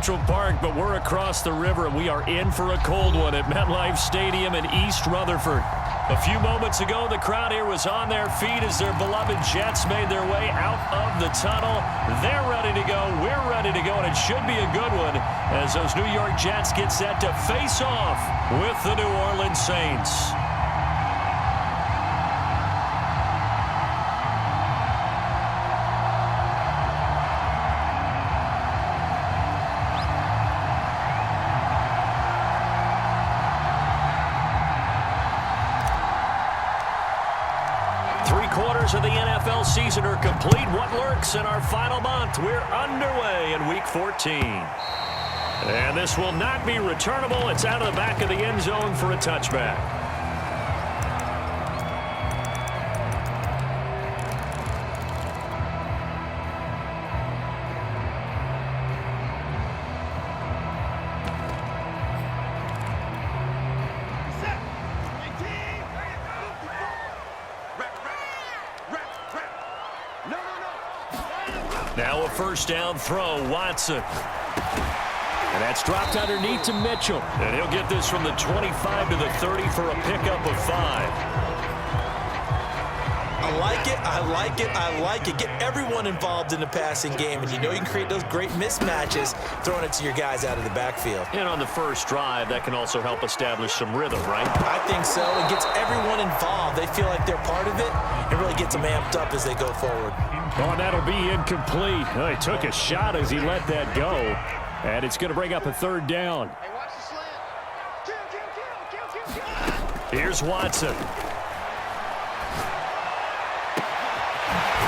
Central Park, but we're across the river, and we are in for a cold one at MetLife Stadium in East Rutherford. A few moments ago, the crowd here was on their feet as their beloved Jets made their way out of the tunnel. They're ready to go. We're ready to go, and it should be a good one as those New York Jets get set to face off with the New Orleans Saints. Three-quarters of the NFL season are complete. What lurks in our final month? We're underway in Week 14. And this will not be returnable. It's out of the back of the end zone for a touchback. Now a first down throw, Watson. And that's dropped underneath to Mitchell. And he'll get this from the 25 to the 30 for a pickup of 5. I like it, I like it, I like it. Get everyone involved in the passing game, and you know you can create those great mismatches throwing it to your guys out of the backfield. And on the first drive, that can also help establish some rhythm, right? I think so. It gets everyone involved. They feel like they're part of it. It really gets them amped up as they go forward. Oh, and that'll be incomplete. Oh, he took a shot as he let that go. And it's going to bring up a third down. Hey, watch the slant. Here's Watson.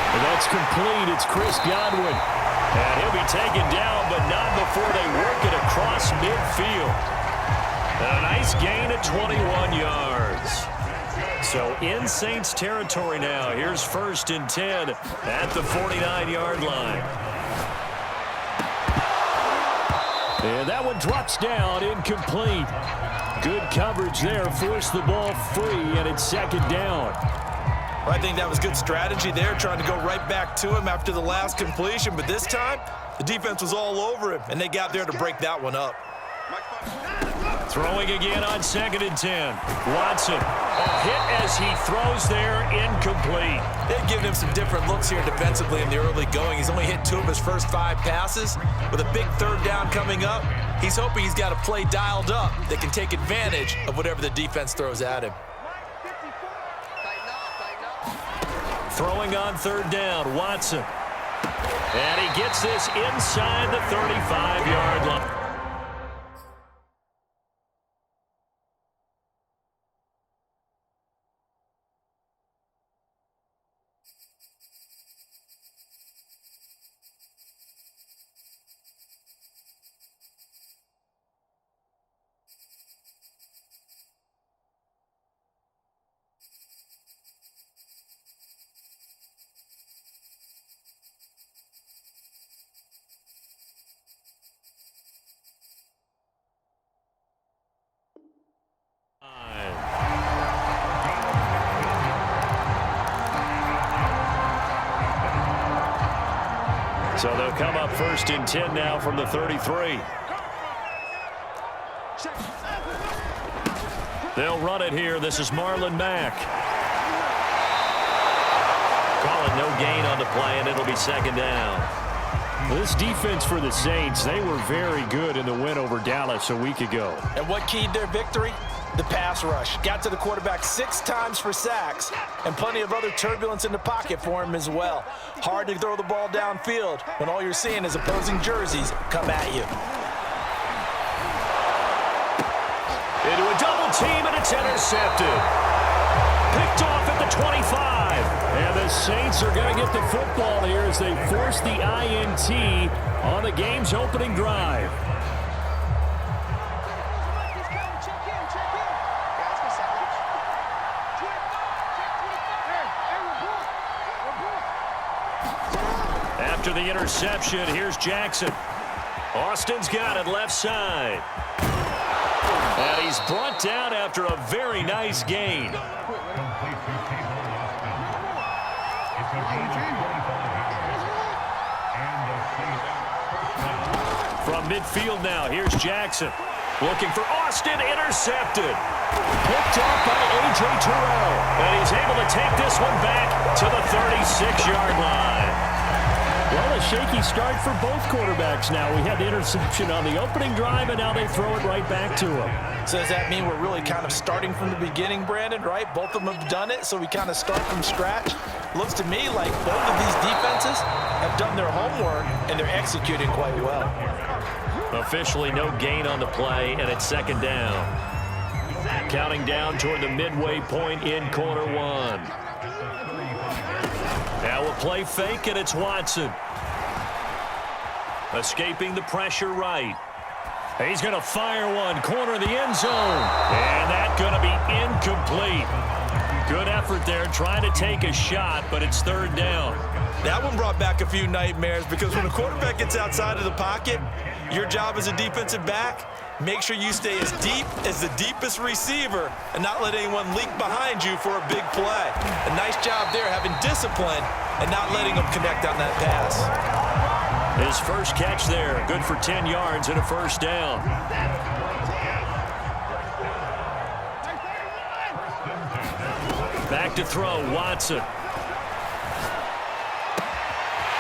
And that's complete. It's Chris Godwin. And he'll be taken down, but not before they work it across midfield. A nice gain at 21 yards. So in Saints territory now. Here's 1st and 10 at the 49-yard line. And that one drops down, incomplete. Good coverage there, forced the ball free, and it's 2nd down. Well, I think that was good strategy there, trying to go right back to him after the last completion. But this time, the defense was all over him, and they got there to break that one up. Throwing again on 2nd and 10. Watson, a hit as he throws there, incomplete. They've given him some different looks here defensively in the early going. He's only hit 2 of his first 5 passes. With a big 3rd down coming up, he's hoping he's got a play dialed up that can take advantage of whatever the defense throws at him. Throwing on 3rd down, Watson. And he gets this inside the 35-yard line. So they'll come up 1st and 10 now from the 33. They'll run it here. This is Marlon Mack. Call it no gain on the play, and it'll be 2nd down. This defense for the Saints, they were very good in the win over Dallas a week ago. And what keyed their victory? The pass rush. Got to the quarterback 6 times for sacks, and plenty of other turbulence in the pocket for him as well. Hard to throw the ball downfield when all you're seeing is opposing jerseys come at you. Into a double team, and it's intercepted. Picked off at the 25. And the Saints are going to get the football here as they force the INT on the game's opening drive. After the interception, here's Jackson. Austin's got it left side. And he's brought down after a very nice gain. From From midfield now, here's Jackson. Looking for Austin, intercepted. Picked off by A.J. Terrell. And he's able to take this one back to the 36-yard line. Well, a shaky start for both quarterbacks now. We had the interception on the opening drive, and now they throw it right back to him. So does that mean we're really kind of starting from the beginning, Brandon, right? Both of them have done it, so we kind of start from scratch. Looks to me like both of these defenses have done their homework, and they're executing quite well. Officially no gain on the play, and it's second down. Counting down toward the midway point in quarter one. Now we'll play fake, and it's Watson. Escaping the pressure right. He's going to fire one, corner of the end zone. And that's going to be incomplete. Good effort there, trying to take a shot, but it's third down. That one brought back a few nightmares because when a quarterback gets outside of the pocket, your job as a defensive back, make sure you stay as deep as the deepest receiver and not let anyone leak behind you for a big play. A nice job there having discipline and not letting them connect on that pass. His first catch there, good for 10 yards and a first down. Back to throw, Watson.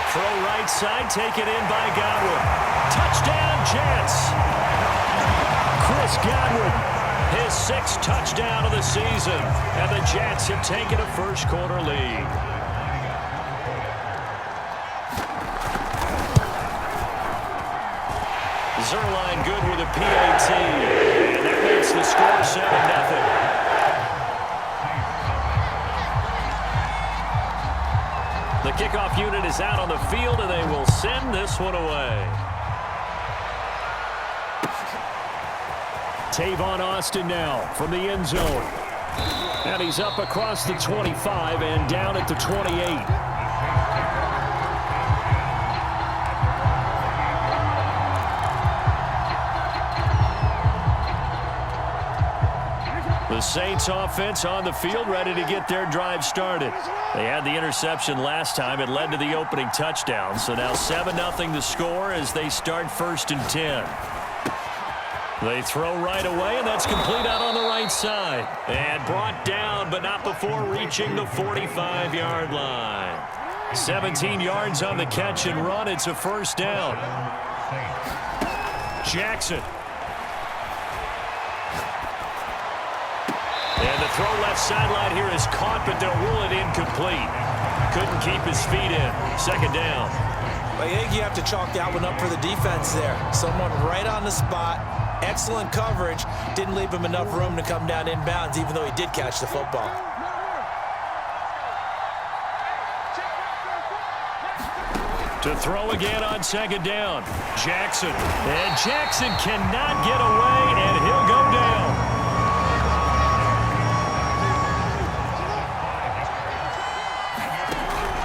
Throw right side, taken in by Godwin. Touchdown, Jets. Chris Godwin, his 6th touchdown of the season, and the Jets have taken a first-quarter lead. Zerline good with a PAT, and that makes the score 7-0. The kickoff unit is out on the field, and they will send this one away. Tavon Austin now from the end zone. And he's up across the 25 and down at the 28. The Saints offense on the field, ready to get their drive started. They had the interception last time. It led to the opening touchdown. So now 7-0 the score as they start 1st and 10. They throw right away, and that's complete out on the right side. And brought down, but not before reaching the 45-yard line. 17 yards on the catch and run. It's a first down. Jackson. And the throw left sideline here is caught, but they'll rule it incomplete. Couldn't keep his feet in. Second down. I think you have to chalk that one up for the defense there. Someone right on the spot. Excellent coverage. Didn't leave him enough room to come down inbounds, even though he did catch the football. To throw again on second down. Jackson. And Jackson cannot get away, and he'll go down.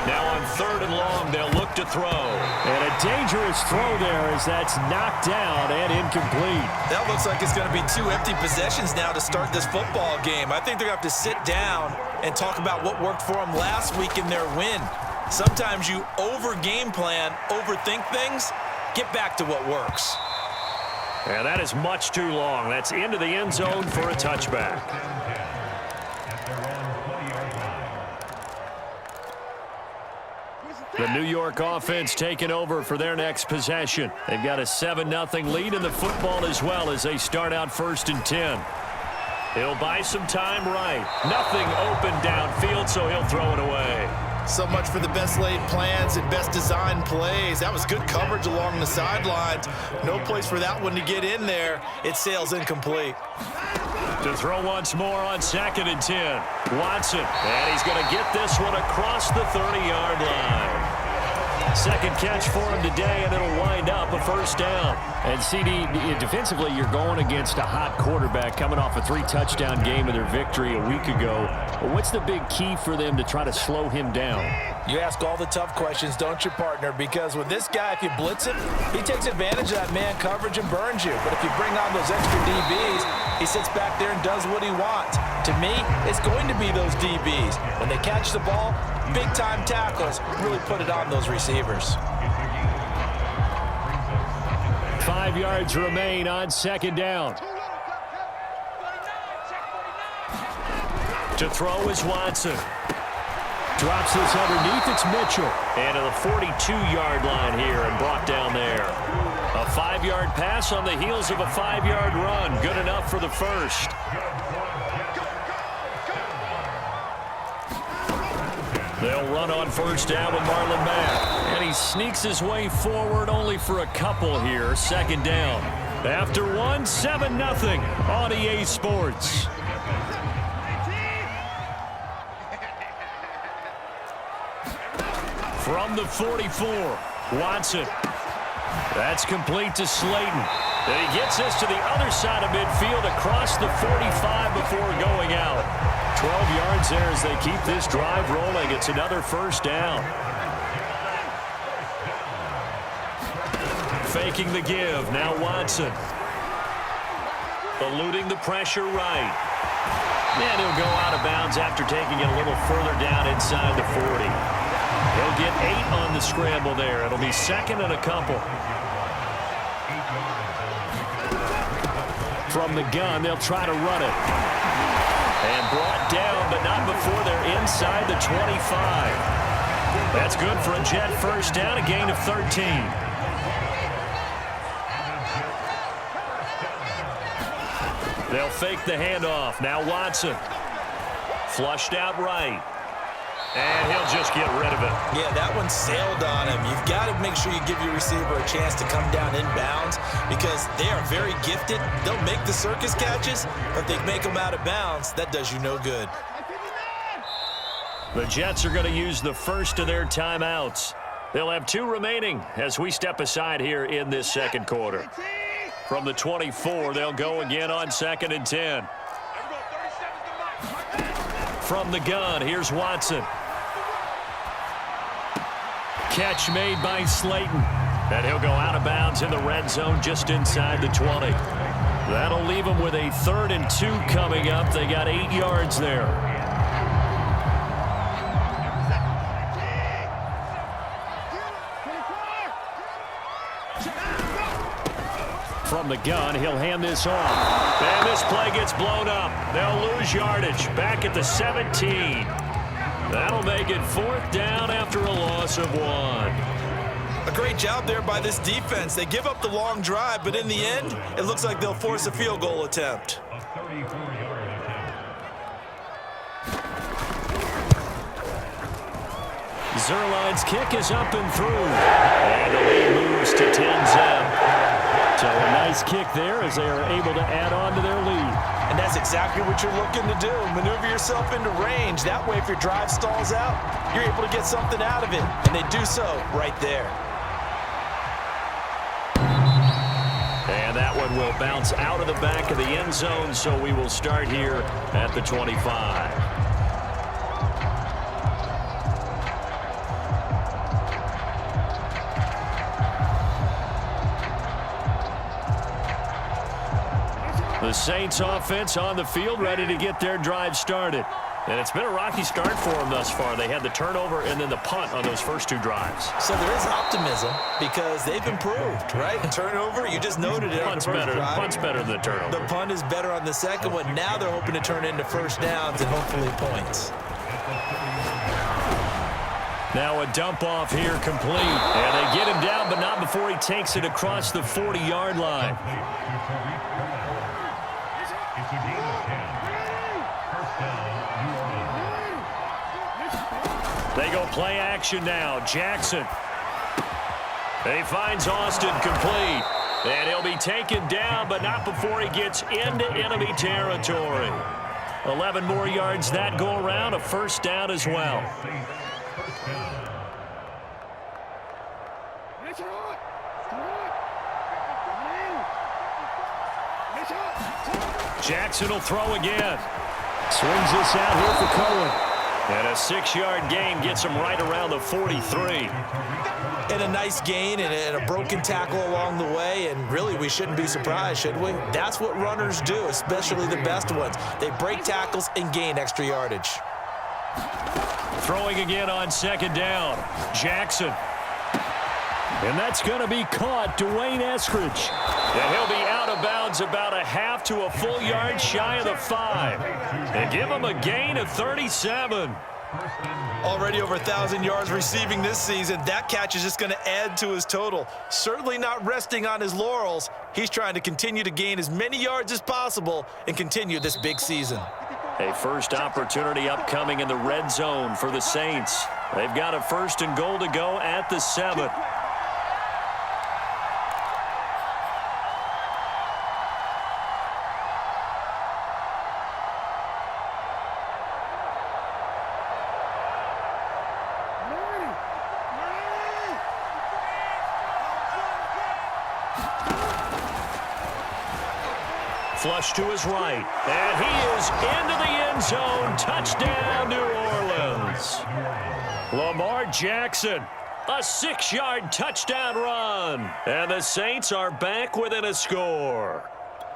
Now on 3rd and long, they'll look to throw. And a dangerous throw there as that's knocked down and incomplete. That looks like it's going to be 2 empty possessions now to start this football game. I think they're going to have to sit down and talk about what worked for them last week in their win. Sometimes you over-game plan, overthink things, get back to what works. And that is much too long. That's into the end zone for a touchback. The New York offense taking over for their next possession. They've got a 7-0 lead in the football as well as they start out 1st and 10. He'll buy some time right. Nothing open downfield, so he'll throw it away. So much for the best laid plans and best designed plays. That was good coverage along the sidelines. No place for that one to get in there. It sails incomplete. To throw once more on 2nd and 10. Watson, and he's going to get this one across the 30-yard line. Second catch for him today, and it'll wind up a first down. And CD, defensively, you're going against a hot quarterback coming off a 3-touchdown game of their victory a week ago. What's the big key for them to try to slow him down? You ask all the tough questions, don't you, partner? Because with this guy, if you blitz him, he takes advantage of that man coverage and burns you. But if you bring on those extra DBs, he sits back there and does what he wants. To me, it's going to be those DBs. When they catch the ball, big-time tackles really put it on those receivers. 5 yards remain on second down. To throw is Watson. Drops this underneath. It's Mitchell. And to the 42-yard line here and brought down there. A 5-yard pass on the heels of a 5-yard run. Good enough for the first. They'll run on first down with Marlon Mack. And he sneaks his way forward only for a couple here. Second down. After one, 7-0 on EA Sports. From the 44, Watson. That's complete to Slayton. And he gets this to the other side of midfield across the 45 before going out. 12 yards there as they keep this drive rolling. It's another first down. Faking the give. Now Watson. Eluding the pressure right. And he'll go out of bounds after taking it a little further down inside the 40. He'll get 8 on the scramble there. It'll be second and a couple. From the gun, they'll try to run it. And brought down, but not before they're inside the 25. That's good for a Jet first down, a gain of 13. They'll fake the handoff. Now Watson. Flushed out right. And he'll just get rid of it. Yeah, that one sailed on him. You've got to make sure you give your receiver a chance to come down inbounds because they are very gifted. They'll make the circus catches, but they make them out of bounds. That does you no good. The Jets are going to use the first of their timeouts. They'll have 2 remaining as we step aside here in this second quarter. From the 24, they'll go again on 2nd and 10. From the gun, here's Watson. Catch made by Slayton. And he'll go out of bounds in the red zone just inside the 20. That'll leave them with a 3rd and 2 coming up. They got 8 yards there. From the gun, he'll hand this off. And this play gets blown up. They'll lose yardage. Back at the 17. That'll make it 4th down after a loss of 1. A great job there by this defense. They give up the long drive, but in the end, it looks like they'll force a field goal attempt. Zerline's kick is up and through. And the lead moves to 10-0. So a nice kick there as they are able to add on to their lead. And that's exactly what you're looking to do. Maneuver yourself into range. That way, if your drive stalls out, you're able to get something out of it. And they do so right there. And that one will bounce out of the back of the end zone, so we will start here at the 25. The Saints offense on the field, ready to get their drive started. And it's been a rocky start for them thus far. They had the turnover and then the punt on those first 2 drives. So there is optimism because they've improved, right? Turnover, you just noted it on the first drive. Punt's better than the turnover. The punt is better on the second one. Now they're hoping to turn into first downs and hopefully points. Now a dump off here complete. And they get him down, but not before he takes it across the 40-yard line. They go play action now. Jackson. He finds Austin complete. And he'll be taken down, but not before he gets into enemy territory. 11 more yards that go around. A first down as well. Jackson will throw again. Swings this out here for Cohen. And a 6-yard gain gets him right around the 43. And a nice gain and a broken tackle along the way. And really, we shouldn't be surprised, should we? That's what runners do, especially the best ones. They break tackles and gain extra yardage. Throwing again on second down. Jackson. And that's going to be caught, Dwayne Eskridge. And he'll be out of bounds about a half to a full yard shy of the 5. And give him a gain of 37. Already over 1,000 yards receiving this season. That catch is just going to add to his total. Certainly not resting on his laurels. He's trying to continue to gain as many yards as possible and continue this big season. A first opportunity upcoming in the red zone for the Saints. They've got a 1st and goal to go at the 7. Flush to his right, and he is into the end zone. Touchdown, New Orleans. Lamar Jackson, a 6-yard touchdown run. And the Saints are back within a score.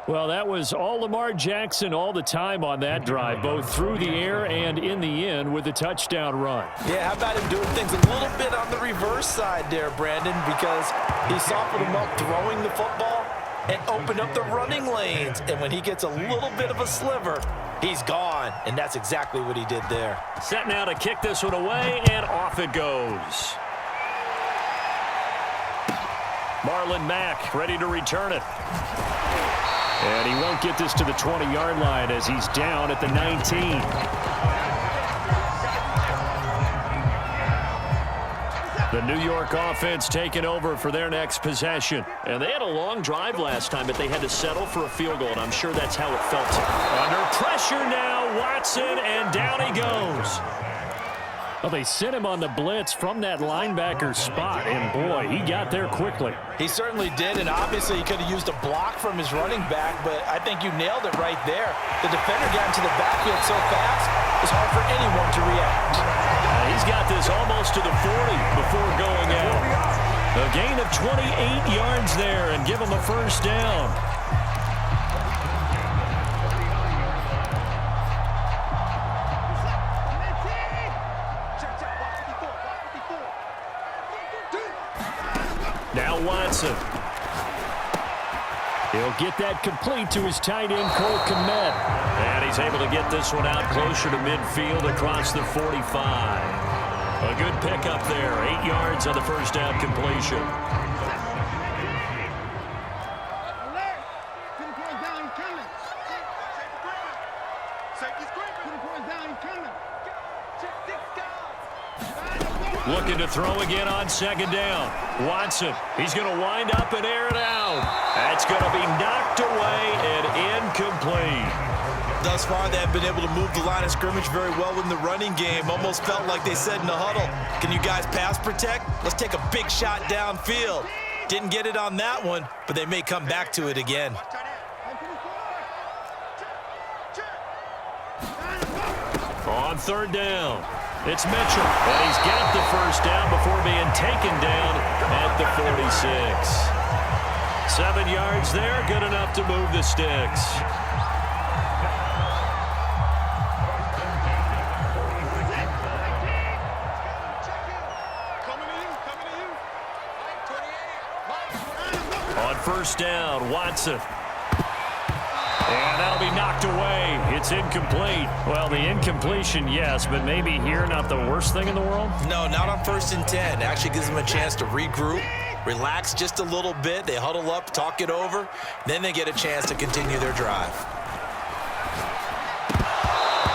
Well, that was all Lamar Jackson all the time on that drive, both through the air and in the end with the touchdown run. Yeah, how about him doing things a little bit on the reverse side there, Brandon, because he softened him up throwing the football and opened up the running lanes. And when he gets a little bit of a sliver, he's gone. And that's exactly what he did there. Set now to kick this one away, and off it goes. Marlon Mack ready to return it. And he won't get this to the 20-yard line as he's down at the 19. The New York offense taking over for their next possession. And they had a long drive last time, but they had to settle for a field goal, and I'm sure that's how it felt. Under pressure now, Watson, and down he goes. Well, they sent him on the blitz from that linebacker spot, and boy, he got there quickly. He certainly did, and obviously he could have used a block from his running back, but I think you nailed it right there. The defender got into the backfield so fast, it's hard for anyone to react. He's got this almost to the 40 before going out. A gain of 28 yards there and give him a first down. Now Watson. He'll get that complete to his tight end, Cole Kmet. And he's able to get this one out closer to midfield across the 45. A good pickup there. 8 yards on the first down completion. Looking to throw again on 2nd down. Watson, he's going to wind up and air it out. That's going to be knocked away and incomplete. Thus far, they have been able to move the line of scrimmage very well in the running game. Almost felt like they said in the huddle, can you guys pass protect? Let's take a big shot downfield. Didn't get it on that one, but they may come back to it again. On 3rd down, it's Mitchell. And he's got the first down before being taken down at the 46. 7 yards there, good enough to move the sticks. On 1st down, Watson. And that'll be knocked away. It's incomplete. Well, the incompletion, yes, but maybe here not the worst thing in the world? No, not on 1st and 10. It actually gives them a chance to regroup, relax just a little bit. They huddle up, talk it over. Then they get a chance to continue their drive.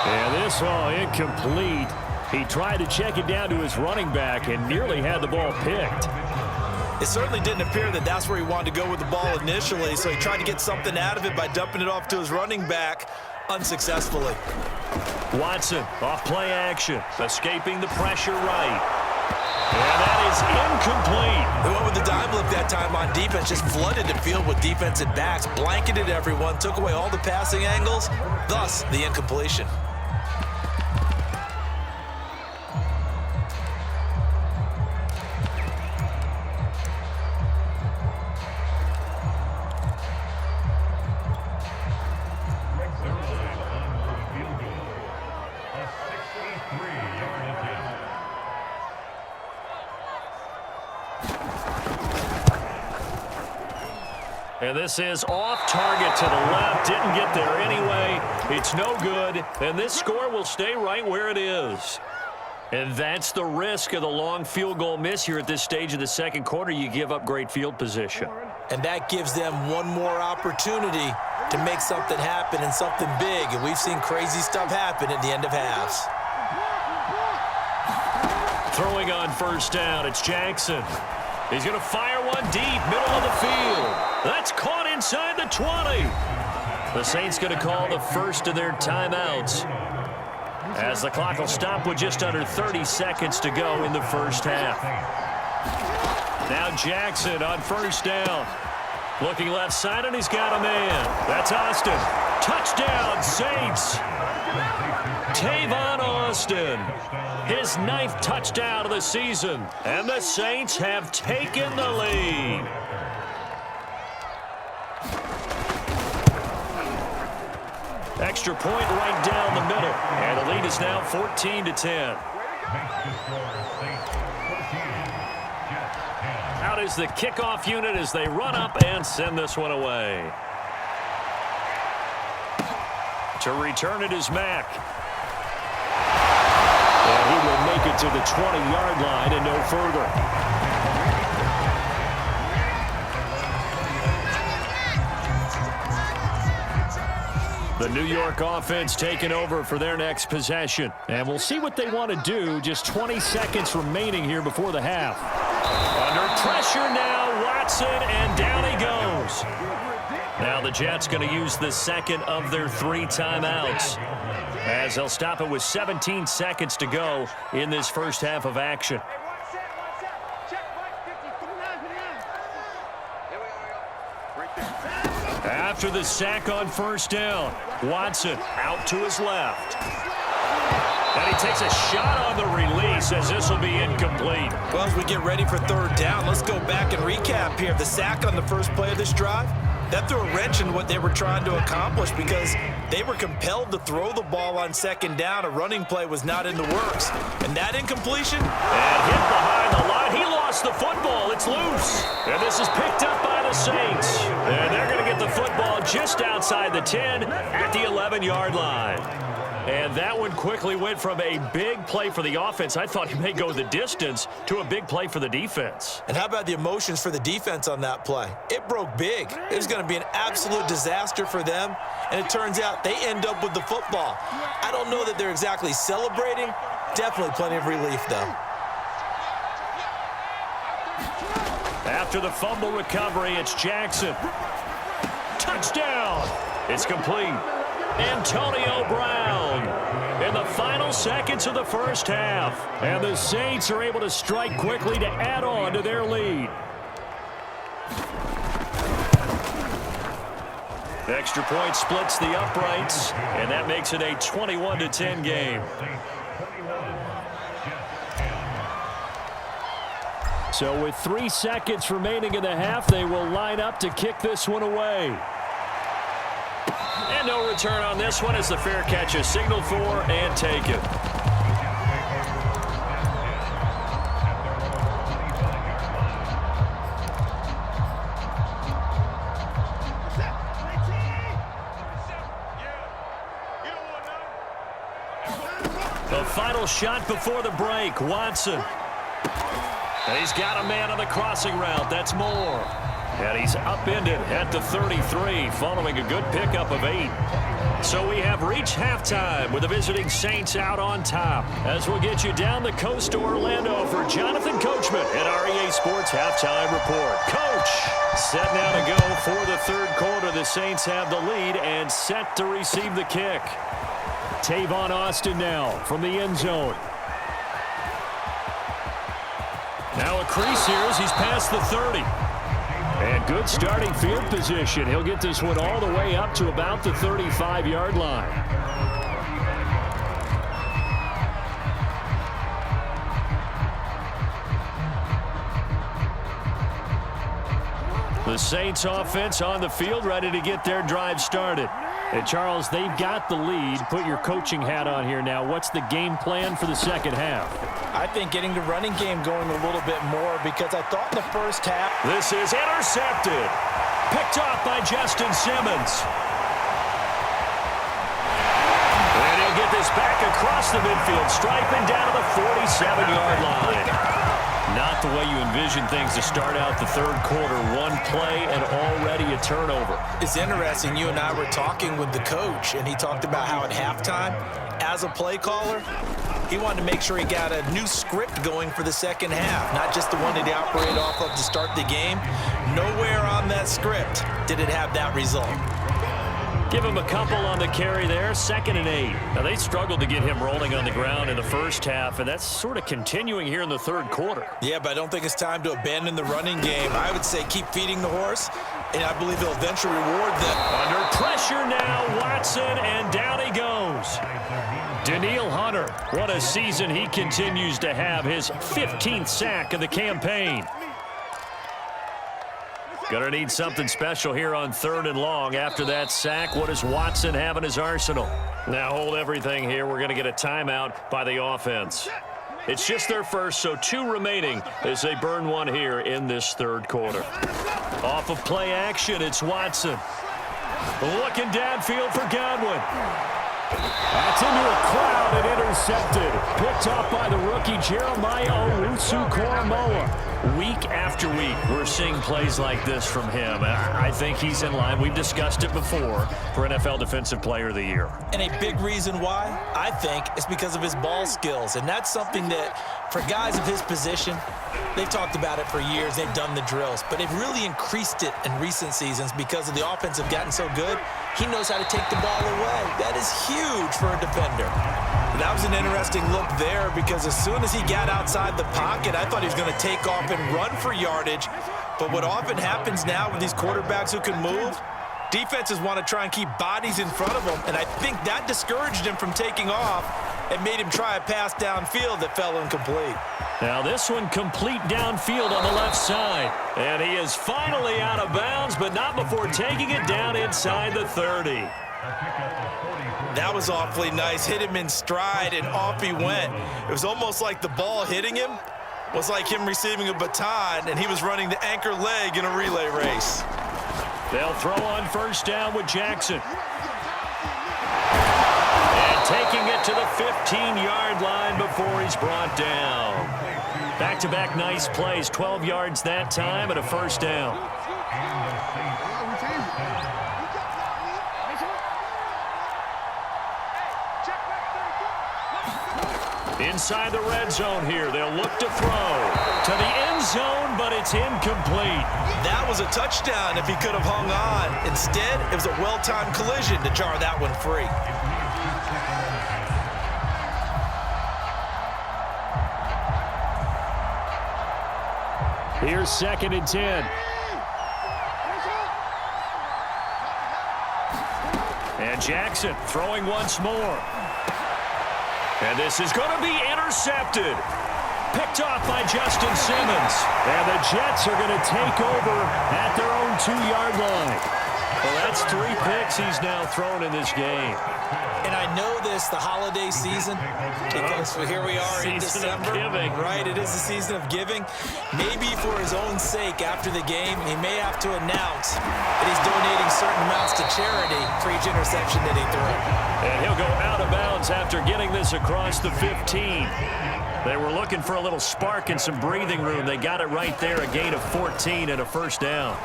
And this one incomplete. He tried to check it down to his running back and nearly had the ball picked. It certainly didn't appear that that's where he wanted to go with the ball initially, so he tried to get something out of it by dumping it off to his running back unsuccessfully. Watson off play action, escaping the pressure right. And that is incomplete. They went with the dime look that time on defense, just flooded the field with defensive backs, blanketed everyone, took away all the passing angles, thus the incompletion. And this is off target to the left. Didn't get there anyway. It's no good. And this score will stay right where it is. And that's the risk of the long field goal miss here at this stage of the second quarter. You give up great field position. And that gives them one more opportunity to make something happen and something big. And we've seen crazy stuff happen at the end of halves. Throwing on first down, it's Jackson. He's going to fire one deep, middle of the field. That's caught inside the 20. The Saints going to call the first of their timeouts, as the clock will stop with just under 30 seconds to go in the first half. Now Jackson on first down. Looking left side, and he's got a man. That's Austin. Touchdown, Saints. Tavon Austin. His 9th touchdown of the season. And the Saints have taken the lead. Extra point right down the middle. And the lead is now 14-10. Out is the kickoff unit as they run up and send this one away. To return it is Mack. And he will make it to the 20-yard line and no further. The New York offense taking over for their next possession. And we'll see what they want to do. Just 20 seconds remaining here before the half. Under pressure now, Watson, and down he goes. Now the Jets going to use the second of their 3 timeouts, as they'll stop it with 17 seconds to go in this first half of action. After the sack on first down, Watson out to his left. And he takes a shot on the release, as this will be incomplete. Well, as we get ready for third down, let's go back and recap here. The sack on the first play of this drive, that threw a wrench in what they were trying to accomplish, because they were compelled to throw the ball on second down. A running play was not in the works. And that incompletion? And hit behind the line. He lost the football. It's loose. And this is picked up by the Saints. And they're going to get the football just outside the 10 at the 11-yard line. And that one quickly went from a big play for the offense, I thought he may go the distance, to a big play for the defense. And how about the emotions for the defense on that play? It broke big. It was going to be an absolute disaster for them, and it turns out they end up with the football. I don't know that they're exactly celebrating. Definitely plenty of relief, though. After the fumble recovery, it's Jackson. Touchdown! It's complete. Antonio Brown in the final seconds of the first half. And the Saints are able to strike quickly to add on to their lead. Extra point splits the uprights, and that makes it a 21-10 game. So with 3 seconds remaining in the half, they will line up to kick this one away. And no return on this one as the fair catch is signaled for and taken. The final shot before the break, Watson. And he's got a man on the crossing route. That's Moore. And he's upended at the 33 following a good pickup of 8. So we have reached halftime with the visiting Saints out on top, as we'll get you down the coast to Orlando for Jonathan Coachman at REA Sports Halftime Report. Coach, set now to go for the third quarter. The Saints have the lead and set to receive the kick. Tavon Austin now from the end zone. Now a crease here as he's past the 30. And good starting field position. He'll get this one all the way up to about the 35-yard line. The Saints offense on the field, ready to get their drive started. And Charles, they've got the lead. Put your coaching hat on here now. What's the game plan for the second half? I think getting the running game going a little bit more, because I thought in the first half. This is intercepted. Picked off by Justin Simmons. And he'll get this back across the midfield, striping down to the 47-yard line. Not the way you envision things to start out the third quarter. One play and already a turnover. It's interesting. You and I were talking with the coach, and he talked about how at halftime, as a play caller, he wanted to make sure he got a new script going for the second half, not just the one that he operated off of to start the game. Nowhere on that script did it have that result. Give him a couple on the carry there, 2nd and 8. Now, they struggled to get him rolling on the ground in the first half, and that's sort of continuing here in the third quarter. Yeah, but I don't think it's time to abandon the running game. I would say keep feeding the horse, and I believe he'll eventually reward them. Under pressure now, Watson, and down he goes. Danielle Hunter, what a season he continues to have, his 15th sack of the campaign. Gonna need something special here on 3rd and long. After that sack, what does Watson have in his arsenal? Now hold everything here. We're gonna get a timeout by the offense. It's just their first, so 2 remaining as they burn one here in this third quarter. Off of play action, it's Watson. Looking downfield for Godwin. That's into a crowd and intercepted. Picked off by the rookie Jeremiah Owusu-Koramoah. Week after week, we're seeing plays like this from him. I think he's in line. We've discussed it before for NFL Defensive Player of the Year. And a big reason why, I think, is because of his ball skills. And that's something that, for guys of his position, they've talked about it for years. They've done the drills. But they've really increased it in recent seasons because of the offense have gotten so good. He knows how to take the ball away. That is huge for a defender. That was an interesting look there because as soon as he got outside the pocket, I thought he was going to take off and run for yardage. But what often happens now with these quarterbacks who can move, defenses want to try and keep bodies in front of them, and I think that discouraged him from taking off and made him try a pass downfield that fell incomplete. Now this one complete downfield on the left side. And he is finally out of bounds, but not before taking it down inside the 30. That was awfully nice. Hit him in stride, and off he went. It was almost like the ball hitting him was like him receiving a baton, and he was running the anchor leg in a relay race. They'll throw on first down with Jackson. And taking it to the 15-yard line before he's brought down. Back-to-back nice plays, 12 yards that time and a first down. Inside the red zone here. They'll look to throw to the end zone, but it's incomplete. That was a touchdown if he could have hung on. Instead, it was a well-timed collision to jar that one free. Here's 2nd and 10. And Jackson throwing once more. And this is going to be intercepted. Picked off by Justin Simmons. And the Jets are going to take over at their own 2-yard line. Well, that's 3 picks he's now thrown in this game. And I know this, the holiday season, because here we are in December. Season of giving. Right, it is the season of giving. Maybe for his own sake after the game, he may have to announce that he's donating certain amounts to charity for each interception that he threw. And he'll go out of bounds after getting this across the 15. They were looking for a little spark and some breathing room. They got it right there, a gain of 14 and a first down.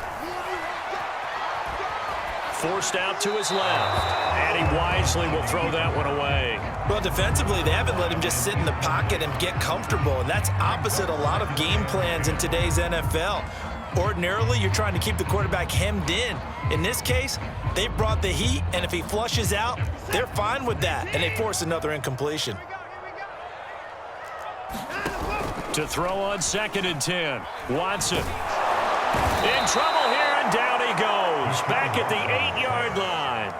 Forced out to his left, and he wisely will throw that one away. Well, defensively, they haven't let him just sit in the pocket and get comfortable, and that's opposite a lot of game plans in today's NFL. Ordinarily, you're trying to keep the quarterback hemmed in. In this case, they brought the heat, and if he flushes out, they're fine with that, and they force another incompletion. To throw on 2nd and 10, Watson. In trouble here, and down he goes. Back at the 8-yard line.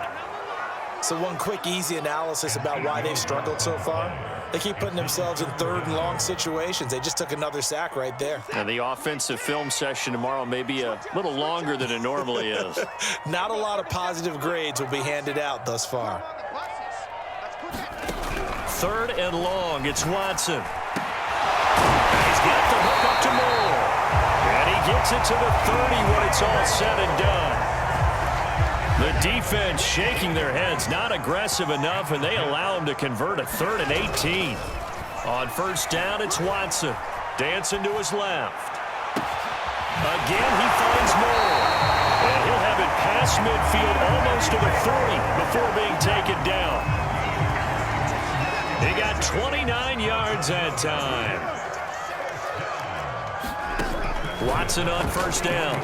So one quick, easy analysis about why they've struggled so far. They keep putting themselves in 3rd and long situations. They just took another sack right there. And the offensive film session tomorrow may be a little longer than it normally is. Not a lot of positive grades will be handed out thus far. 3rd and long, it's Watson. He's got the hook up to Moore. And he gets it to the 30 when it's all said and done. The defense shaking their heads, not aggressive enough, and they allow him to convert a 3rd and 18. On first down, it's Watson. Dancing to his left. Again, he finds more. And he'll have it past midfield, almost to the 30, before being taken down. He got 29 yards that time. Watson on first down.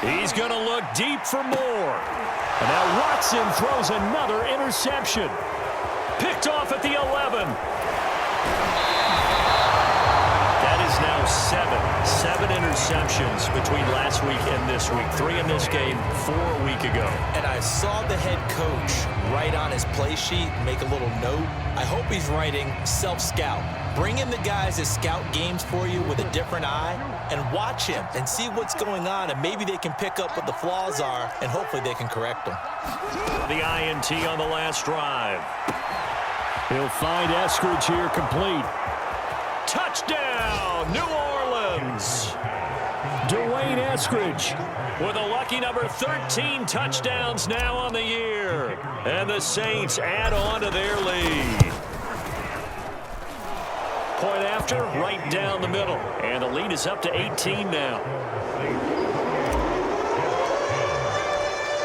He's going to look deep for more. And now Watson throws another interception. Picked off at the 11. That is now 7 interceptions between last week and this week. 3 in this game, 4 a week ago. And I saw the head coach write on his play sheet, make a little note. I hope he's writing self-scout. Bring in the guys that scout games for you with a different eye and watch him and see what's going on, and maybe they can pick up what the flaws are, and hopefully they can correct them. The INT on the last drive. He'll find Eskridge here complete. Touchdown, New Orleans. Dwayne Eskridge With a lucky number 13 touchdowns now on the year. And the Saints add on to their lead. Point after, right down the middle. And the lead is up to 18 now.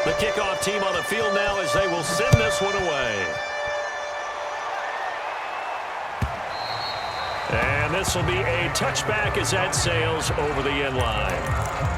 The kickoff team on the field now as they will send this one away. And this will be a touchback as that sails over the end line.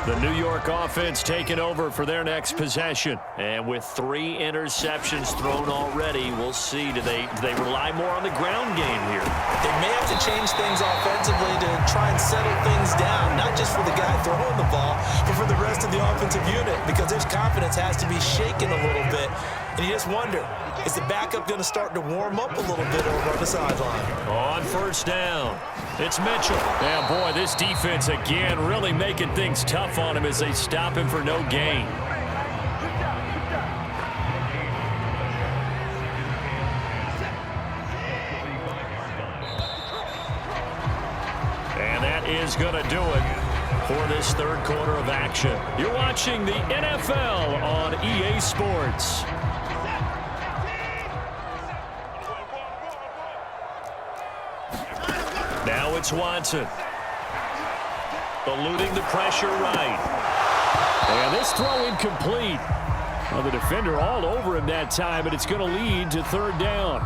The New York offense taking over for their next possession. And with 3 interceptions thrown already, we'll see. Do they rely more on the ground game here? They may have to change things offensively to try and settle things down, not just for the guy throwing the ball, but for the rest of the offensive unit, because their confidence has to be shaken a little bit. And you just wonder, is the backup going to start to warm up a little bit over on the sideline? On first down, it's Mitchell. Yeah, boy, this defense again really making things tough on him as they stop him for no gain. And that is going to do it for this third quarter of action. You're watching the NFL on EA Sports. Now it's Watson. Eluding the pressure right. And this throw incomplete. Well, the defender all over him that time, but it's going to lead to third down.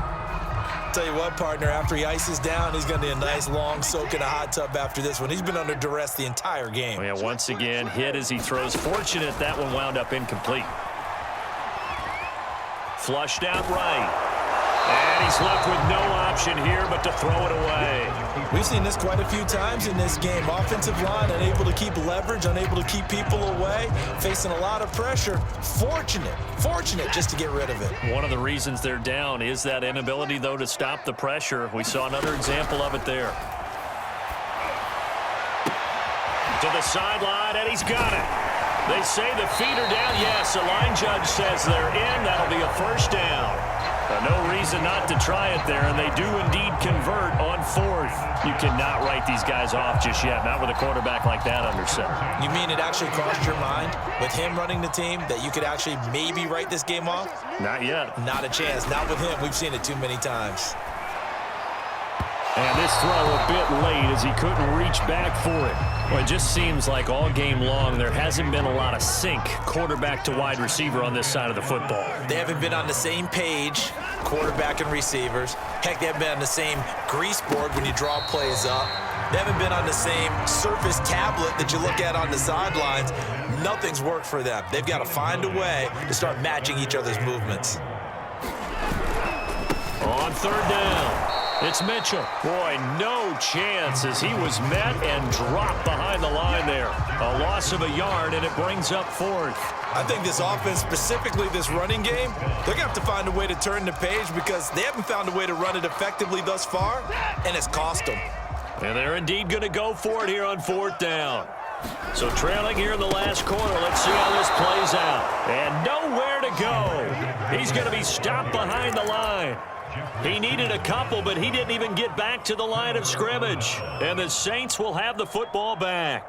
Tell you what, partner, after he ices down, he's going to need a nice long soak in a hot tub after this one. He's been under duress the entire game. Oh, yeah, once again, hit as he throws. Fortunate that one wound up incomplete. Flushed out right. And he's left with no option here but to throw it away. We've seen this quite a few times in this game. Offensive line unable to keep leverage, unable to keep people away, facing a lot of pressure. Fortunate just to get rid of it. One of the reasons they're down is that inability, though, to stop the pressure. We saw another example of it there. To the sideline, and he's got it. They say the feet are down. Yes, the line judge says they're in. That'll be a first down. No reason not to try it there, and they do indeed convert on fourth. You cannot write these guys off just yet, not with a quarterback like that under center. You mean it actually crossed your mind with him running the team that you could actually maybe write this game off? Not yet. Not a chance. Not with him. We've seen it too many times. And this throw a bit late as he couldn't reach back for it. Well, it just seems like all game long there hasn't been a lot of sync quarterback to wide receiver on this side of the football. They haven't been on the same page, quarterback and receivers. Heck, they haven't been on the same grease board when you draw plays up. They haven't been on the same Surface tablet that you look at on the sidelines. Nothing's worked for them. They've got to find a way to start matching each other's movements. On third down. It's Mitchell. Boy, no chance as he was met and dropped behind the line there. A loss of a yard, and it brings up fourth. I think this offense, specifically this running game, they're going to have to find a way to turn the page because they haven't found a way to run it effectively thus far, and it's cost them. And they're indeed going to go for it here on fourth down. So trailing here in the last quarter. Let's see how this plays out. And nowhere to go. He's going to be stopped behind the line. He needed a couple, but he didn't even get back to the line of scrimmage. And the Saints will have the football back.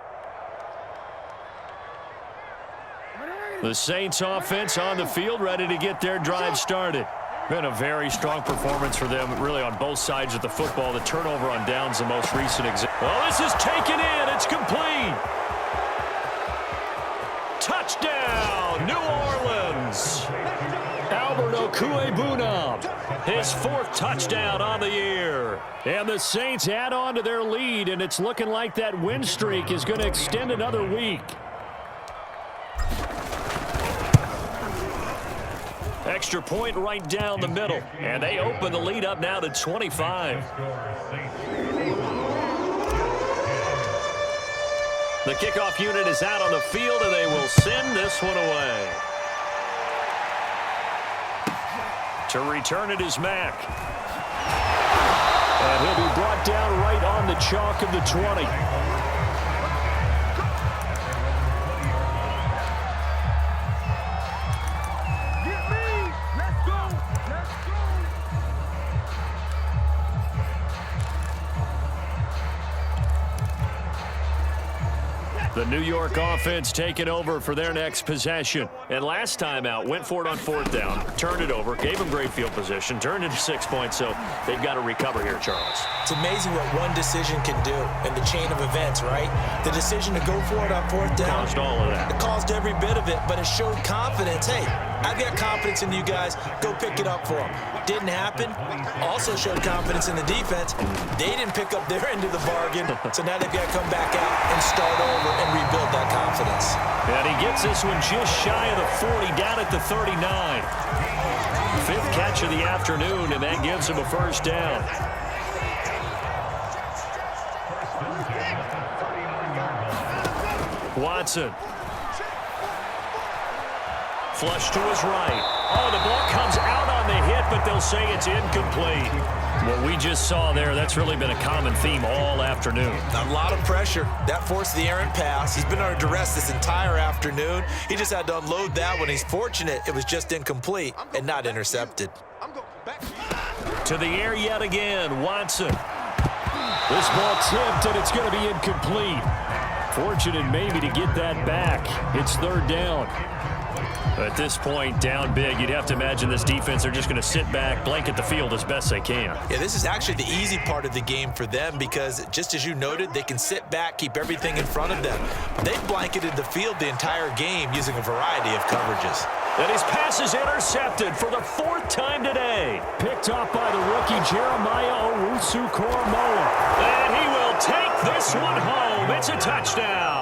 The Saints offense on the field, ready to get their drive started. Been a very strong performance for them, really on both sides of the football. The turnover on downs, the most recent example. Oh, this is taken in. It's complete. Touchdown, New Orleans. Albert Okwuegbunam, his 4th touchdown on the year. And the Saints add on to their lead, and it's looking like that win streak is going to extend another week. Extra point right down the middle, and they open the lead up now to 25. The kickoff unit is out on the field, and they will send this one away. To return it is Mack. And he'll be brought down right on the chalk of the 20. The New York offense taking over for their next possession. And last time out, went for it on 4th down, turned it over, gave them great field position, turned into 6 points, so they've got to recover here, Charles. It's amazing what one decision can do in the chain of events, right? The decision to go for it on 4th down. Caused all of that. It caused every bit of it, but it showed confidence. Hey, I've got confidence in you guys. Go pick it up for them. Didn't happen. Also showed confidence in the defense. They didn't pick up their end of the bargain, so now they've got to come back out and start over and rebuild that confidence. And he gets this one just shy of the 40, down at the 39. 5th catch of the afternoon, and that gives him a 1st down. Watson. Flush to his right. Oh, the ball comes out on the hit, but they'll say it's incomplete. What we just saw there, that's really been a common theme all afternoon. A lot of pressure. That forced the errant pass. He's been under duress this entire afternoon. He just had to unload that one. He's fortunate it was just incomplete and not intercepted. To the air yet again, Watson. This ball tipped, and it's going to be incomplete. Fortunate maybe to get that back. It's 3rd down. At this point, down big, you'd have to imagine this defense, they're just going to sit back, blanket the field as best they can. Yeah, this is actually the easy part of the game for them because, just as you noted, they can sit back, keep everything in front of them. They've blanketed the field the entire game using a variety of coverages. And his pass is intercepted for the 4th time today. Picked up by the rookie Jeremiah Owusu-Koramoah. And he will take this one home. It's a touchdown.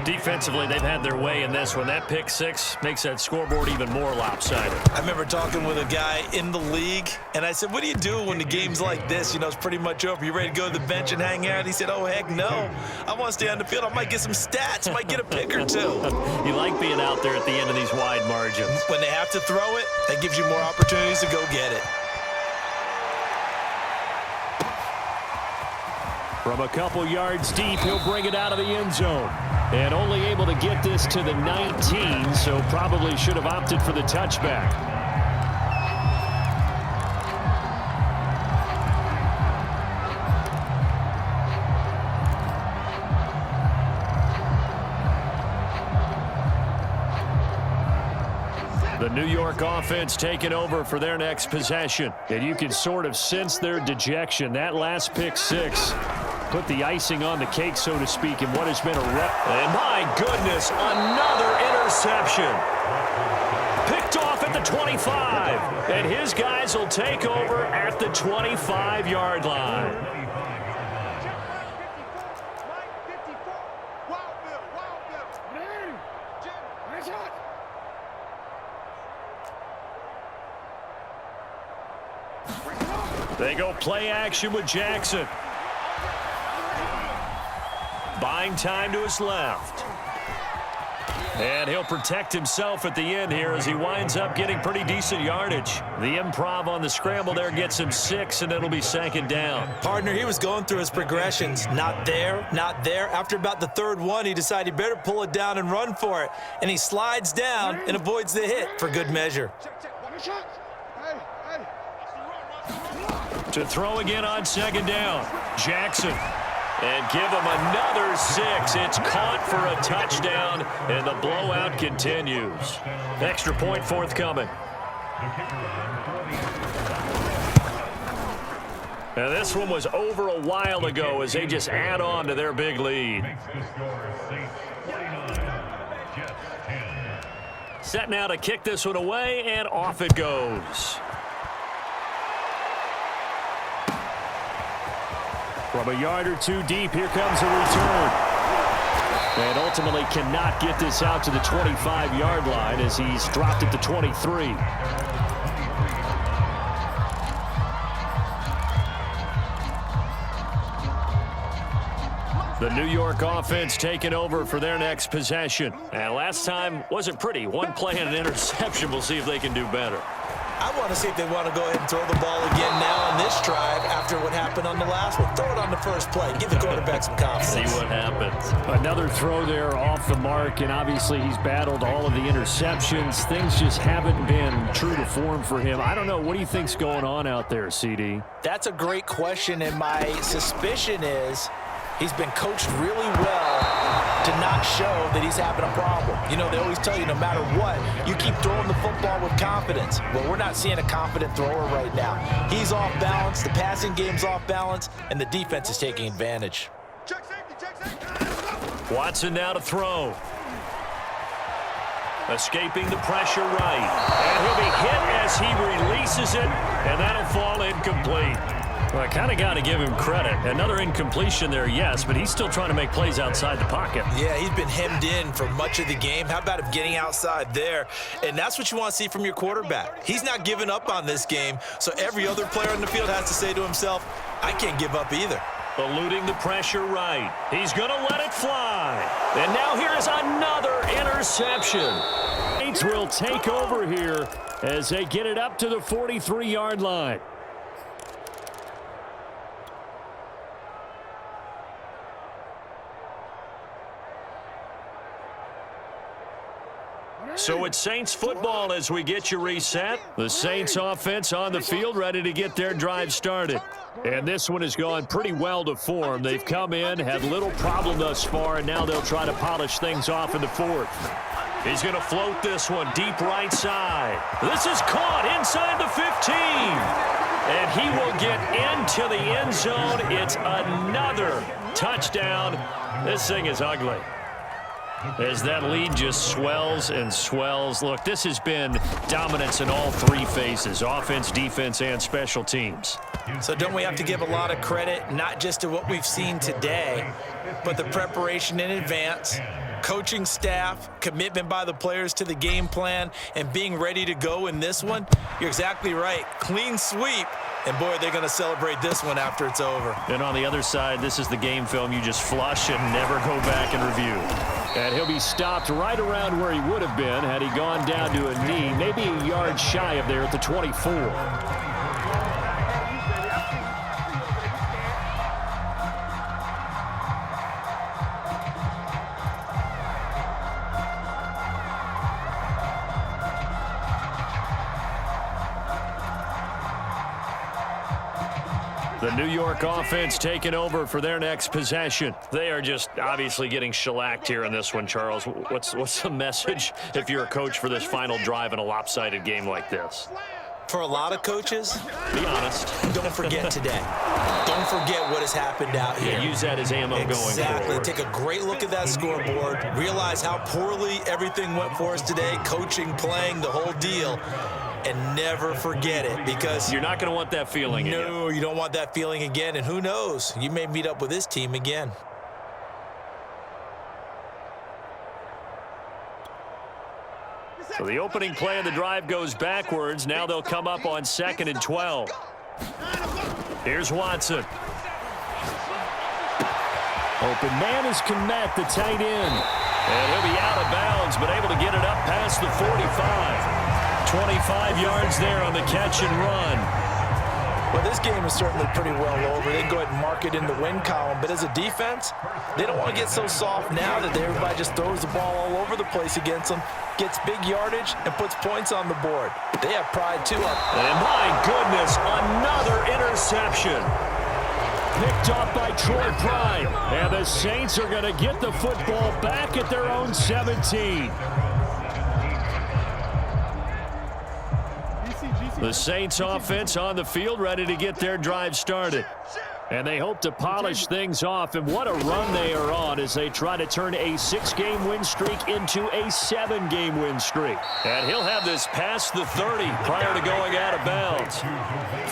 Defensively, they've had their way in this one. That pick 6 makes that scoreboard even more lopsided. I remember talking with a guy in the league, and I said, what do you do when the game's like this? You know, it's pretty much over. You ready to go to the bench and hang out? He said, oh, heck no. I want to stay on the field. I might get some stats. Might get a pick or two. You like being out there at the end of these wide margins. When they have to throw it, that gives you more opportunities to go get it. From a couple yards deep, he'll bring it out of the end zone. And only able to get this to the 19, so probably should have opted for the touchback. The New York offense taking over for their next possession. And you can sort of sense their dejection. That last pick 6 put the icing on the cake, so to speak, in what has been a rough. And my goodness, another interception. Picked off at the 25. And his guys will take over at the 25-yard line. They go play action with Jackson. Buying time to his left. And he'll protect himself at the end here as he winds up getting pretty decent yardage. The improv on the scramble there gets him 6, and it'll be 2nd down. Partner, he was going through his progressions. Not there, not there. After about the 3rd one, he decided he better pull it down and run for it. And he slides down and avoids the hit for good measure. To throw again on 2nd down. Jackson. And give him another 6. It's caught for a touchdown, and the blowout continues. Extra point forthcoming. Now this one was over a while ago as they just add on to their big lead. Set now to kick this one away, and off it goes. From a yard or 2 deep, here comes a return. And ultimately cannot get this out to the 25-yard line as he's dropped it to 23. The New York offense taking over for their next possession. And last time wasn't pretty. One play and an interception. We'll see if they can do better. I want to see if they want to go ahead and throw the ball again now on this drive after what happened on the last one. Throw it on the first play. Give the quarterback some confidence. See what happens. Another throw there off the mark, and obviously he's battled all of the interceptions. Things just haven't been true to form for him. I don't know. What do you think's going on out there, CD? That's a great question, and my suspicion is he's been coached really well to not show that he's having a problem. You know, they always tell you no matter what, you keep throwing the football with confidence. Well, we're not seeing a confident thrower right now. He's off balance, the passing game's off balance, and the defense is taking advantage. Watson now to throw. Escaping the pressure right. And he'll be hit as he releases it, and that'll fall incomplete. Well, I kind of got to give him credit. Another incompletion there, yes, but he's still trying to make plays outside the pocket. Yeah, he's been hemmed in for much of the game. How about him getting outside there? And that's what you want to see from your quarterback. He's not giving up on this game, so every other player in the field has to say to himself, I can't give up either. Eluding the pressure right. He's going to let it fly. And now here is another interception. Saints will take over here as they get it up to the 43-yard line. So it's Saints football as we get you reset. The Saints offense on the field ready to get their drive started. And this one has gone pretty well to form. They've come in, had little problem thus far, and now they'll try to polish things off in the 4th. He's going to float this one deep right side. This is caught inside the 15. And he will get into the end zone. It's another touchdown. This thing is ugly. As that lead just swells and swells. Look, this has been dominance in all 3 phases, offense, defense, and special teams. So don't we have to give a lot of credit, not just to what we've seen today, but the preparation in advance, coaching staff, commitment by the players to the game plan, and being ready to go in this one? You're exactly right. Clean sweep. And, boy, they're going to celebrate this one after it's over. And on the other side, this is the game film you just flush and never go back and review. And he'll be stopped right around where he would have been had he gone down to a knee, maybe a yard shy of there at the 24. The New York offense taking over for their next possession. They are just obviously getting shellacked here in this one, Charles. What's the message if you're a coach for this final drive in a lopsided game like this? For a lot of coaches, be honest. Don't forget today. Don't forget what has happened out here. Yeah, use that as ammo going forward. Exactly. Take a great look at that scoreboard. Realize how poorly everything went for us today. Coaching, playing, the whole deal. And never forget it, because you're not going to want that feeling again. No, you don't want that feeling again. And who knows? You may meet up with this team again. So the opening play of the drive goes backwards. Now they'll come up on 2nd and 12. Here's Watson. Open man is Komet, the tight end. And he'll be out of bounds, but able to get it up past the 45. 25 yards there on the catch and run. Well, this game is certainly pretty well over. They can go ahead and mark it in the win column. But as a defense, they don't want to get so soft now that everybody just throws the ball all over the place against them, gets big yardage, and puts points on the board. They have pride, too. And my goodness, another interception. Picked off by Troy Pride. And the Saints are going to get the football back at their own 17. The Saints offense on the field, ready to get their drive started. And they hope to polish things off. And what a run they are on as they try to turn a 6-game win streak into a 7-game win streak. And he'll have this past the 30 prior to going out of bounds.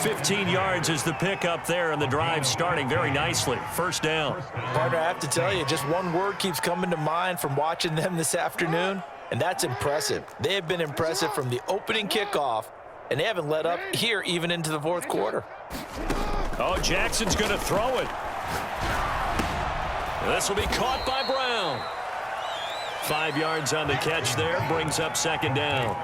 15 yards is the pickup there, and the drive starting very nicely. First down. Partner, I have to tell you, just one word keeps coming to mind from watching them this afternoon, and that's impressive. They have been impressive from the opening kickoff, and they haven't let up here even into the fourth quarter. Oh, Jackson's going to throw it. This will be caught by Brown. 5 yards on the catch there, brings up second down.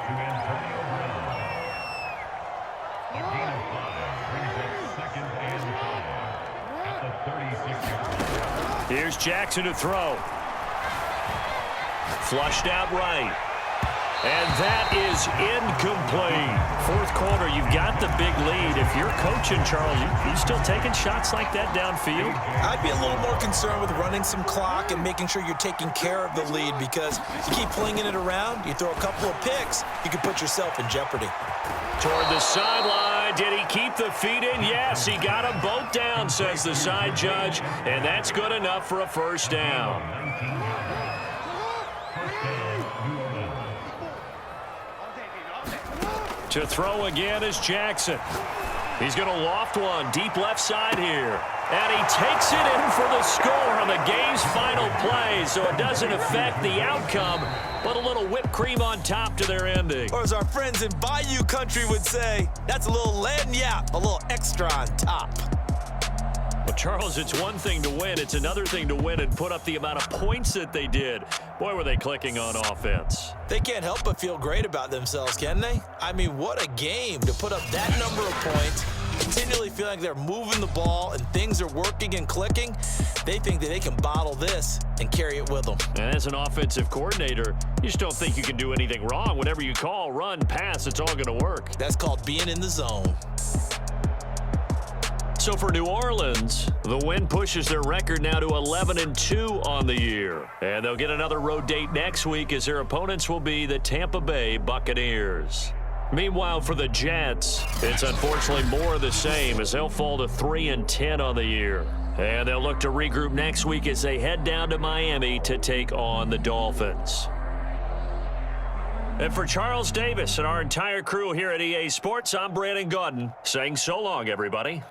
Here's Jackson to throw. Flushed out right. And that is incomplete. Fourth quarter, you've got the big lead. If you're coaching, Charles, you still taking shots like that downfield? I'd be a little more concerned with running some clock and making sure you're taking care of the lead, because you keep flinging it around, you throw a couple of picks, you can put yourself in jeopardy. Toward the sideline. Did he keep the feet in? Yes, he got them both down, says the side judge. And that's good enough for a first down. To throw again is Jackson. He's going to loft one deep left side here. And he takes it in for the score on the game's final play, so it doesn't affect the outcome, but a little whipped cream on top to their ending. Or as our friends in Bayou Country would say, that's a little lagniappe, a little extra on top. Well, Charles, it's one thing to win. It's another thing to win and put up the amount of points that they did. Boy, were they clicking on offense. They can't help but feel great about themselves, can they? I mean, what a game to put up that number of points, continually feeling like they're moving the ball and things are working and clicking. They think that they can bottle this and carry it with them. And as an offensive coordinator, you just don't think you can do anything wrong. Whatever you call, run, pass, it's all going to work. That's called being in the zone. So for New Orleans, the win pushes their record now to 11-2 on the year. And they'll get another road date next week as their opponents will be the Tampa Bay Buccaneers. Meanwhile, for the Jets, it's unfortunately more of the same as they'll fall to 3-10 on the year. And they'll look to regroup next week as they head down to Miami to take on the Dolphins. And for Charles Davis and our entire crew here at EA Sports, I'm Brandon Gaudin saying so long, everybody.